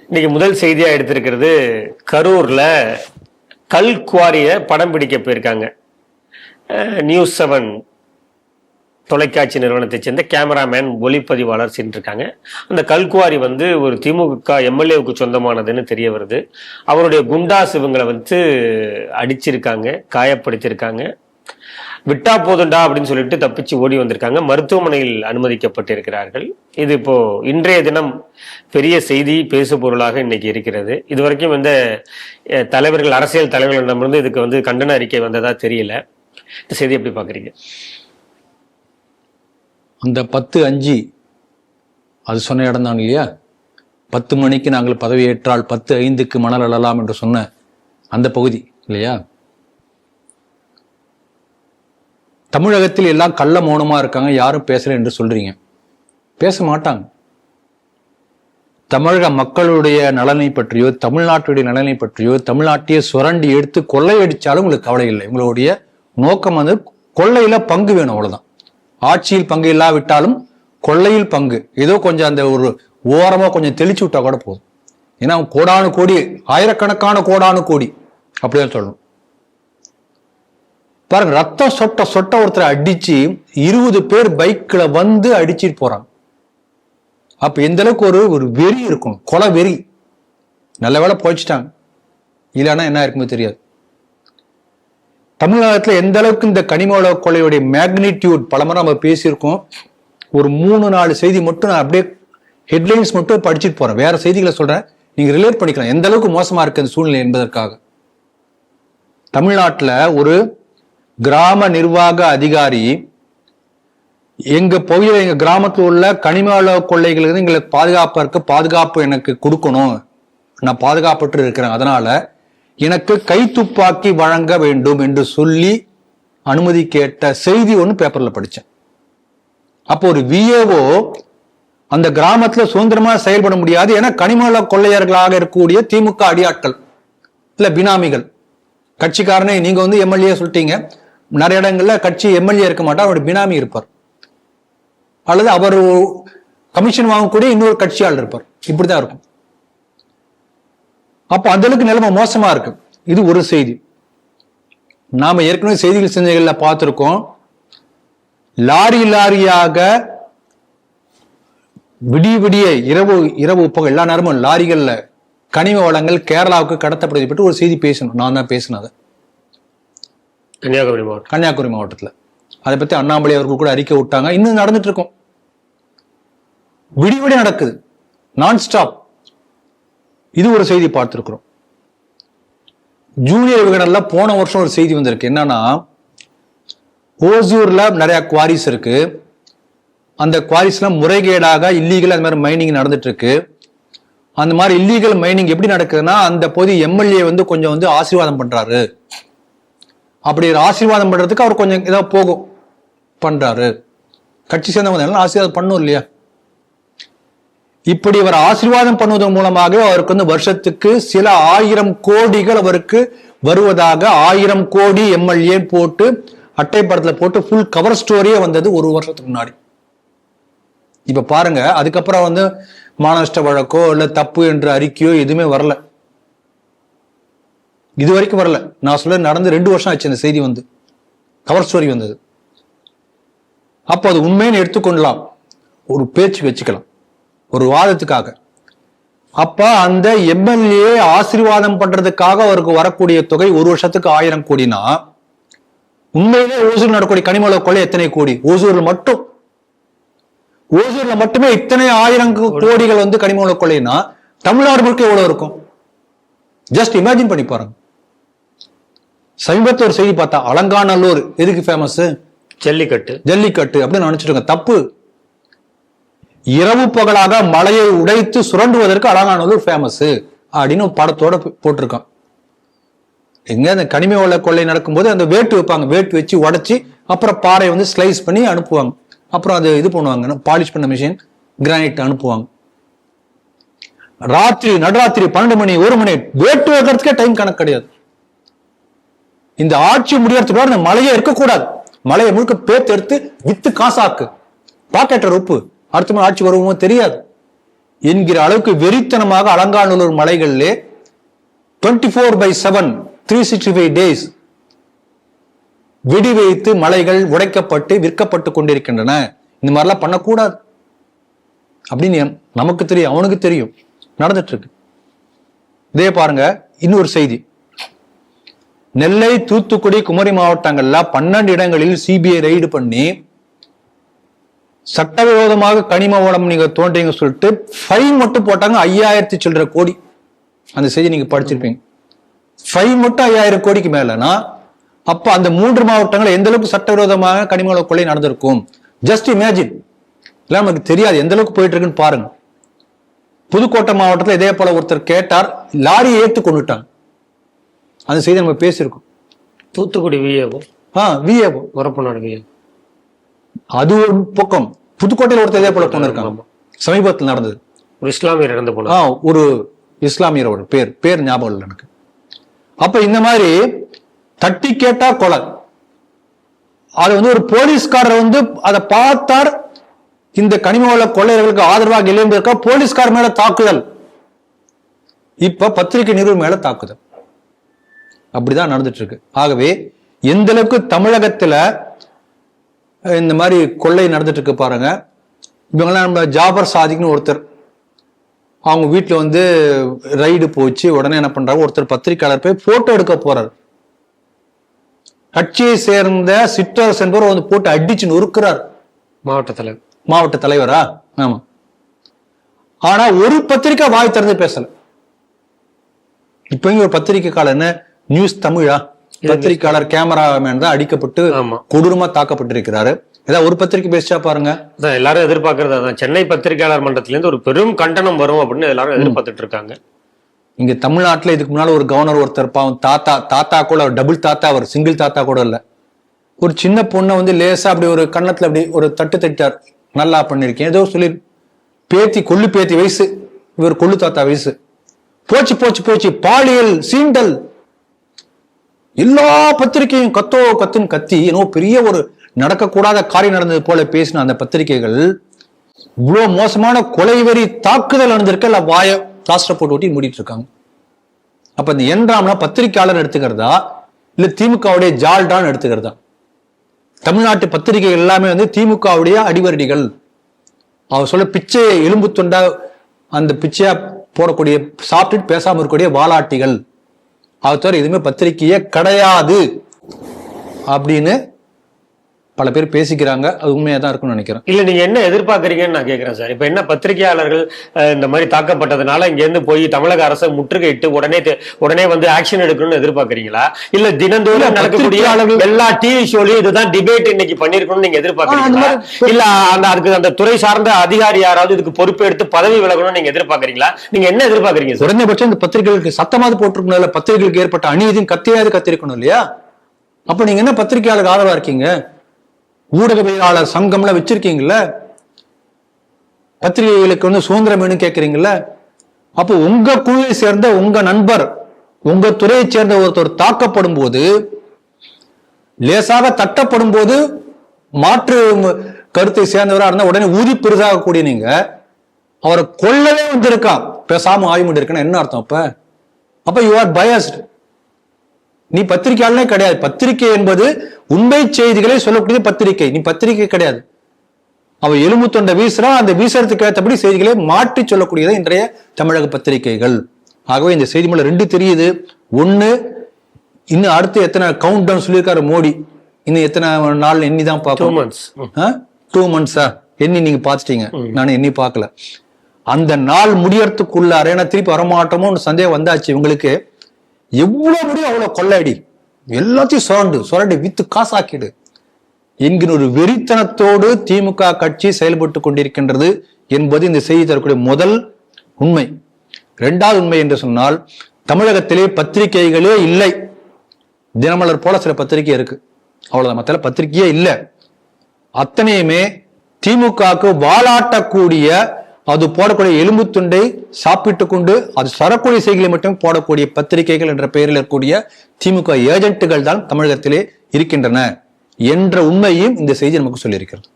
இன்னைக்கு முதல் செய்தியா எடுத்திருக்கிறது கரூர்ல கல் குவாரிய படம் பிடிக்க போயிருக்காங்க. நியூஸ் 7 தொலைக்காட்சி நிறுவனத்தை சேர்ந்த கேமராமேன் ஒளிப்பதிவாளர் சென்றிருக்காங்க. அந்த கல்குவாரி ஒரு திமுக எம்எல்ஏவுக்கு சொந்தமானதுன்னு தெரிய வருது. அவருடைய குண்டாஸ் இவங்களை அடிச்சிருக்காங்க, காயப்படுத்தியிருக்காங்க. விட்டா போதுண்டா அப்படின்னு சொல்லிட்டு தப்பிச்சு ஓடி வந்திருக்காங்க. மருத்துவமனையில் அனுமதிக்கப்பட்டிருக்கிறார்கள். இது இப்போ இன்றைய தினம் பெரிய செய்தி, பேசு பொருளாக இன்னைக்கு இருக்கிறது. இதுவரைக்கும் தலைவர்கள், அரசியல் தலைவர்களிடமிருந்து இதுக்கு கண்டன அறிக்கை வந்ததா தெரியல. இந்த செய்தி எப்படி பாக்குறீங்க? அந்த 10:05 அது சொன்ன இடம் தான் இல்லையா? 10 மணிக்கு நாங்கள் பதவி ஏற்றால் 10:05க்கு மணல் அழலாம் என்று சொன்ன அந்த பகுதி இல்லையா? தமிழகத்தில் எல்லாம் கள்ள மௌனமா இருக்காங்க, யாரும் பேசல என்று சொல்றீங்க. பேச மாட்டாங்க. தமிழக மக்களுடைய நலனை பற்றியோ, தமிழ்நாட்டுடைய நலனை பற்றியோ, தமிழ்நாட்டையே சுரண்டி எடுத்து கொள்ளையடிச்சாலும் உங்களுக்கு கவலை இல்லை. உங்களுடைய நோக்கம் கொள்ளையில பங்கு வேணும், அவ்வளவுதான். ஆட்சியில் பங்கு இல்லாவிட்டாலும் கொள்ளையில் பங்கு ஏதோ கொஞ்சம் அந்த ஒரு ஓரமா கொஞ்சம் தெளிச்சு விட்டா கூட போதும். ஏன்னா கோடானு கோடி, ஆயிரக்கணக்கான கோடானு கோடி அப்படிதான் சொல்லணும். பாருங்க, ரத்தம் சொட்ட சொட்ட ஒருத்தரை அடிச்சு 20 பேர் பைக்ல அடிச்சுட்டு போறாங்க. அப்ப எந்த அளவுக்கு ஒரு வெறி இருக்கணும், கொலை வெறி. நல்ல வேளை போயிச்சிட்டாங்க, இல்லைன்னா என்ன இருக்குமே தெரியாது. தமிழகத்துல எந்த அளவுக்கு இந்த கனிமவள கொலையுடைய மேக்னிடியூட் பலமுறை நம்ம பேசியிருக்கோம். ஒரு 3-4 செய்தி மட்டும் நான் அப்படியே ஹெட்லைன்ஸ் மட்டும் படிச்சுட்டு போறேன், வேற செய்திகளை சொல்றேன், நீங்க ரிலேட் பண்ணிக்கலாம் எந்த அளவுக்கு மோசமா இருக்கு அந்த சூழ்நிலை என்பதற்காக. தமிழ்நாட்டுல ஒரு கிராம நிர்வாக அதிகாரி எங்க பகுதியில், எங்க கிராமத்தில் உள்ள கனிமவள கொள்ளைகளுக்கு எங்களுக்கு பாதுகாப்பு எனக்கு கொடுக்கணும், நான் பாதுகாப்பற்று இருக்கிறேன், அதனால எனக்கு கைத்துப்பாக்கி வழங்க வேண்டும் என்று சொல்லி அனுமதி கேட்ட செய்தி ஒன்று பேப்பர்ல படிச்சேன். அப்போ ஒரு விஏஓ அந்த கிராமத்துல சுதந்திரமா செயல்பட முடியாது. ஏன்னா கனிமவள கொள்ளையர்களாக இருக்கக்கூடிய திமுக அடியாட்கள் இல்ல பினாமிகள், கட்சிக்காரனே நீங்க எம்எல்ஏ சொல்லிட்டீங்க, நிறைய இடங்கள்ல கட்சி எம்எல்ஏ இருக்க மாட்டார், அவருடைய பினாமி இருப்பார், அல்லது அவர் கமிஷன் வாங்கக்கூடிய இன்னொரு கட்சியாளர் இருப்பார், இப்படிதான் இருக்கும். அப்ப அந்த அளவுக்கு நிலைமை மோசமா இருக்கு. இது ஒரு செய்தி. நாம ஏற்கனவே செய்திகள் செஞ்சைகள்ல பார்த்திருக்கோம். லாரியாக விடிய இரவு எல்லா நேரமும் லாரிகள்ல கனிம வளங்கள் கேரளாவுக்கு கடத்தப்பட்டு ஒரு செய்தி பேசணும். நான் தான் பேசினது கன்னியாகுமரி மாவட்டத்துல. அதை பத்தி அண்ணாமலை அவர்கள் கூட அறிக்கை விட்டாங்க. இன்னும் நடந்துட்டு இருக்கும், விடிய நடக்குது, நான் ஸ்டாப். இது ஒரு செய்தி பார்த்திருக்கிறோம். ஜூனியர் விகடன்ல போன வருஷம் ஒரு செய்தி வந்திருக்கு. என்னன்னா, ஓசூர்ல நிறைய குவாரிஸ் இருக்கு, அந்த குவாரிஸ்லாம் முறைகேடாக இல்லீகல் அந்த மாதிரி மைனிங் நடந்துட்டு இருக்கு. அந்த மாதிரி இல்லீகல் மைனிங் எப்படி நடக்குதுன்னா, அந்த பகுதி எம்எல்ஏ கொஞ்சம் ஆசீர்வாதம் பண்றாரு. அப்படி ஆசீர்வாதம் பண்றதுக்கு அவர் கொஞ்சம் ஏதாவது போகும் பண்றாரு, கட்சி சேர்ந்தவங்க ஆசீர்வாதம் பண்ணும் இல்லையா? இப்படி அவர் ஆசீர்வாதம் பண்ணுவதன் மூலமாக அவருக்கு வருஷத்துக்கு சில 1000 கோடிகள் அவருக்கு வருவதாக 1000 கோடி எம்எல்ஏ போட்டு அட்டை படத்துல போட்டு ஃபுல் கவர் ஸ்டோரியே வந்தது ஒரு வருஷத்துக்கு முன்னாடி. இப்ப பாருங்க, அதுக்கப்புறம் மானநஷ்ட வழக்கோ இல்ல தப்பு என்ற அறிக்கையோ எதுவுமே வரல, இது வரைக்கும் வரல. நான் சொல்ல நடந்து 2 வருஷம் ஆச்சு இந்த செய்தி கவர் ஸ்டோரி வந்தது. அப்போ அது உண்மைன்னு எடுத்துக்கொள்ளலாம், ஒரு பேச்சு வச்சுக்கலாம், ஒரு வாதத்துக்காக. அப்ப அந்த எம்எல்ஏ ஆசீர்வாதம் பண்றதுக்காக அவருக்கு வரக்கூடிய தொகை ஒரு வருஷத்துக்கு 1000 கோடினா, உண்மையிலே ஓசூர் நடக்கூடிய கனிமவள கொலை எத்தனை கோடி? ஓசூர்ல மட்டுமே இத்தனை 1000 கோடிகள் கனிமவள கொலைனா தமிழ்நாடு முழுக்க எவ்வளவு இருக்கும்? ஜஸ்ட் இமேஜின் பண்ணி பாருங்க. சமீபத்தில் ஒரு செய்தி பார்த்தா, அலங்காநல்லூர் எதுக்கு ஃபேமஸ்? ஜல்லிக்கட்டு அப்படின்னு நினைச்சிருங்க. தப்பு. இரவு பகலாக மலையை உடைத்து சுரண்டுவதற்கு அலங்காநல்லூர் ஃபேமஸ் அப்படின்னு படத்தோட போட்டிருக்கான். எங்க அந்த கனிமவள கொள்ளை நடக்கும்போது அந்த வேட்டு வைப்பாங்க, வேட்டு வச்சு உடைச்சி அப்புறம் பாறை ஸ்லைஸ் பண்ணி அனுப்புவாங்க. அப்புறம் அது இது பண்ணுவாங்க, பாலிஷ் பண்ண மிஷின் கிரானைட் அனுப்புவாங்க. நடுராத்திரி 12 மணி 1 மணி வேட்டு வைக்கிறதுக்கே டைம் கணக்கு கிடையாது. இந்த ஆட்சி முடியறதுக்கு அந்த மலையே இருக்கக்கூடாது, மலையை முழுக்க பேத்து எடுத்து வித்து காசாக்கு, பாக்கெட்டர் உப்பு, அடுத்த ஆட்சி வருவோமோ தெரியாது. என்கிற அளவுக்கு வெறித்தனமாக அலங்காநல்லூர் மலைகளிலே 24/7 365 days வெடி வைத்து மலைகள் உடைக்கப்பட்டு விற்கப்பட்டு கொண்டிருக்கின்றன. இந்த மாதிரிலாம் பண்ணக்கூடாது அப்படின்னு நமக்கு தெரியும், அவனுக்கு தெரியும், நடந்துட்டு இருக்கு. இதே பாருங்க, இன்னொரு செய்தி. நெல்லை, தூத்துக்குடி, குமரி மாவட்டங்கள்ல 12 இடங்களில் சிபிஐ ரெய்டு பண்ணி சட்டவிரோதமாக கனிம வளம் நீங்க தோன்றீங்க சொல்லிட்டு ஃபைன் மட்டும் போட்டாங்க 5000 சில்லற கோடி. அந்த செய்தி நீங்க படிச்சிருப்பீங்க. ஃபைன் மட்டும் 5000 கோடிக்கு மேலனா அப்ப அந்த 3 மாவட்டங்கள் எந்த அளவுக்கு சட்டவிரோதமாக கனிம வள கொள்ளை நடந்திருக்கும். Just imagine. எல்லாம் நமக்கு தெரியாது எந்த அளவுக்கு போயிட்டு இருக்குன்னு பாருங்க. புதுக்கோட்டை மாவட்டத்தில் இதே போல ஒருத்தர் கேட்டார், லாரியை ஏத்து கொண்டுட்டாங்க. அந்த செய்தி நம்ம பேசியிருக்கோம். Thoothukudi VAO Urappanadu VAO. அது ஒரு பக்கம். புதுக்கோட்டையில் ஒருத்தர் இதே போல கொண்டு இருக்காங்க. சமீபத்தில் நடந்தது. ஒரு இஸ்லாமியர் இறந்து போன ஒரு இஸ்லாமியரோட பேர் ஞாபகம் இல்லை எனக்கு. அப்ப இந்த மாதிரி தட்டி கேட்டா கொலை. அது ஒரு போலீஸ்காரர் அதை பார்த்தார், இந்த கனிம வள கொள்ளையர்களுக்கு ஆதரவாக எழுந்திருக்க போலீஸ்கார் மேல தாக்குதல். இப்ப பத்திரிகை நிறுவனம் மேல தாக்குதல். அப்படிதான் நடந்துட்டு இருக்கு. ஆகவே எந்த அளவுக்கு தமிழகத்துல இந்த மாதிரி கொள்ளை நடந்துட்டு இருக்கு பாருங்க. இவங்கெல்லாம் நம்ம ஜாபர் சாதிக்னு ஒருத்தர், அவங்க வீட்டுல ரைடு போச்சு. உடனே என்ன பண்றாங்க, ஒருத்தர் பத்திரிகையாளர் போய் போட்டோ எடுக்க போறாரு. கட்சியை சேர்ந்த சிற்றரசு என்பவர் போட்டு அடிச்சு நொறுக்கிறார். மாவட்ட தலைவரா? ஆமா. ஆனா ஒரு பத்திரிகை வாய் திறந்து பேசல. இப்ப ஒரு பத்திரிகையாளர் என்ன, நியூஸ் தமிழா? பத்திரிகையாளர் கேமராமேன் தான் அடிக்கப்பட்டு கொடூரமா தாக்கப்பட்டிருக்கிறாரு. ஏதாவது ஒரு பத்திரிகை பேசிச்சா பாருங்க. எல்லாரும் எதிர்பார்க்கறது சென்னை பத்திரிகையாளர் மன்றத்திலிருந்து ஒரு பெரும் கண்டனம் வரும் அப்படின்னு எல்லாரும் எதிர்பார்த்துட்டு இருக்காங்க. இங்க தமிழ்நாட்டுல இதுக்கு முன்னால ஒரு கவர்னர் ஒருத்தர் பாவம் தாத்தா கூட டபுள் தாத்தா, அவர் சிங்கிள் தாத்தா கூட இல்ல. ஒரு சின்ன பொண்ணை லேசா அப்படி ஒரு கன்னத்துல அப்படி ஒரு தட்டு தட்டார். நல்லா பண்ணிருக்கேன் ஏதோ சொல்லி கொள்ளு பேத்தி வயசு, இவர் கொள்ளு தாத்தா வயசு. போச்சு போச்சு போச்சு, பாலியல் சீண்டல். எல்லா பத்திரிகையும் கத்துன்னு கத்தி என்னவோ பெரிய ஒரு நடக்கக்கூடாத காரியம் நடந்தது போல பேசின அந்த பத்திரிகைகள் இவ்வளவு மோசமான கொலைவெறி தாக்குதல் நடந்திருக்க இல்ல வாய பிளாஸ்டர் போட்டு ஒட்டி மூடிட்டு இருக்காங்க. அப்ப இந்த என்றாம்னா பத்திரிகையாளர் எடுத்துக்கிறதா இல்ல திமுகவுடைய ஜால்டான் எடுத்துக்கிறதா? தமிழ்நாட்டு பத்திரிகைகள் எல்லாமே திமுகவுடைய அடிவரடிகள். அவர் சொல்ல பிச்சையை எலும்பு துண்டா அந்த பிச்சையா போடக்கூடிய, சாப்பிட்டுட்டு பேசாம இருக்கக்கூடிய வாலாட்டிகள். அது தவிர எதுவுமே பத்திரிகையே கிடையாது அப்படின்னு பல பேர் பேசிக்கிறாங்க. அது உண்மையா தான் இருக்கும்னு நினைக்கிறேன். இல்ல நீங்க என்ன எதிர்பார்க்கறீங்கன்னு நான் கேட்கிறேன் சார். இப்ப என்ன பத்திரிகையாளர்கள் இந்த மாதிரி தாக்கப்பட்டதுனால இங்க இருந்து போய் தமிழக அரசை முற்றுகையிட்டு உடனே ஆக்ஷன் எடுக்கணும்னு எதிர்பார்க்கறீங்களா? இல்ல தினந்தோறும் நடக்கக்கூடிய எல்லா டிவி ஷோலயும் இதுதான் டிபேட் இன்னைக்கு பண்ணிருக்கணும்னு நீங்க எதிர்பார்க்கறீங்களா? இல்ல அதுக்கு அந்த துறை சார்ந்த அதிகாரி யாராவது இதுக்கு பொறுப்பு எடுத்து பதவி விலகணும்னு நீங்க எதிர்பார்க்கறீங்களா? நீங்க என்ன எதிர்பார்க்கறீங்க? குறைந்தபட்சம் இந்த பத்திரிகைகளுக்கு சத்தமாவது போட்டிருக்கணும். பத்திரிகைகளுக்கு ஏற்பட்ட அநீதியும் கத்தியாவது கத்திருக்கணும் இல்லையா? அப்ப நீங்க என்ன பத்திரிகையாளருக்கு ஆதரவா இருக்கீங்க? ஊடகவியலாளர் சங்கம்ல வச்சிருக்கீங்கல்ல, பத்திரிகைகளுக்கு சுதந்திரம் வேணும் கேட்கறீங்கல்ல. அப்போ உங்க குழுவை சேர்ந்த உங்க நண்பர், உங்க துறையை சேர்ந்த ஒருத்தர் தாக்கப்படும் போது, லேசாக தட்டப்படும் போது மாற்று கருத்தை சேர்ந்தவரா இருந்தா உடனே ஊதி பெரிதாக கூடிய நீங்க அவரை கொல்லவே வந்திருக்கான், பேசாம ஆய்வு இருக்கணும் என்ன அர்த்தம்? அப்ப யூ ஆர் பயாஸ்ட். நீ பத்திரிகையாளனே கிடையாது. பத்திரிகை என்பது உண்மை செய்திகளை சொல்லக்கூடிய பத்திரிகை. நீ பத்திரிகை கிடையாது. அவ எலும்பு தொண்டை வீசுறா, அந்த வீசுறதுக்கு ஏற்றபடி செய்திகளை மாற்றி சொல்லக்கூடியது இன்றைய தமிழக பத்திரிகைகள். ஆகவே இந்த செய்தி மூலம் 2 தெரியுது. ஒண்ணு, இன்னும் அடுத்து எத்தனை கவுண்ட் டவுன் சொல்லியிருக்காரு மோடி, இன்னும் எத்தனை நாள் எண்ணி தான் பார்க்கணும். 2 months எண்ணி நீங்க பாத்துட்டீங்க, நான் எண்ணி பார்க்கல. அந்த நாள் முடியறதுக்குள்ளார ஏன்னா திருப்பி வரமாட்டோமோன்னு சந்தேகம் வந்தாச்சு இவங்களுக்கு. எவ்வளவு முடியும் அவ்வளவு கொள்ளையடி, எல்லாத்தையும் சுரண்டு வித்து காசாக்கிடு என்கிற ஒரு வெறித்தனத்தோடு திமுக கட்சி செயல்பட்டு கொண்டிருக்கின்றது என்பது இந்த செய்தி தரக்கூடிய முதல் உண்மை. 2வது உண்மை என்று சொன்னால், தமிழகத்திலே பத்திரிகைகளே இல்லை. தினமலர் போல சில பத்திரிகை இருக்கு, அவ்வளவுதான். மற்ற பத்திரிகையே இல்லை. அத்தனையுமே திமுகவுக்கு வாலாட்டக்கூடிய, அது போடக்கூடிய எலும்பு துண்டை சாப்பிட்டு கொண்டு அது சரக்கூடிய செய்திகளை மட்டும் போடக்கூடிய பத்திரிகைகள் என்ற பெயரில் இருக்கக்கூடிய திமுக ஏஜென்ட்டுகள் தான் தமிழகத்திலே இருக்கின்றன என்ற உண்மையும் இந்த செய்தி நமக்கு சொல்லியிருக்கிறது.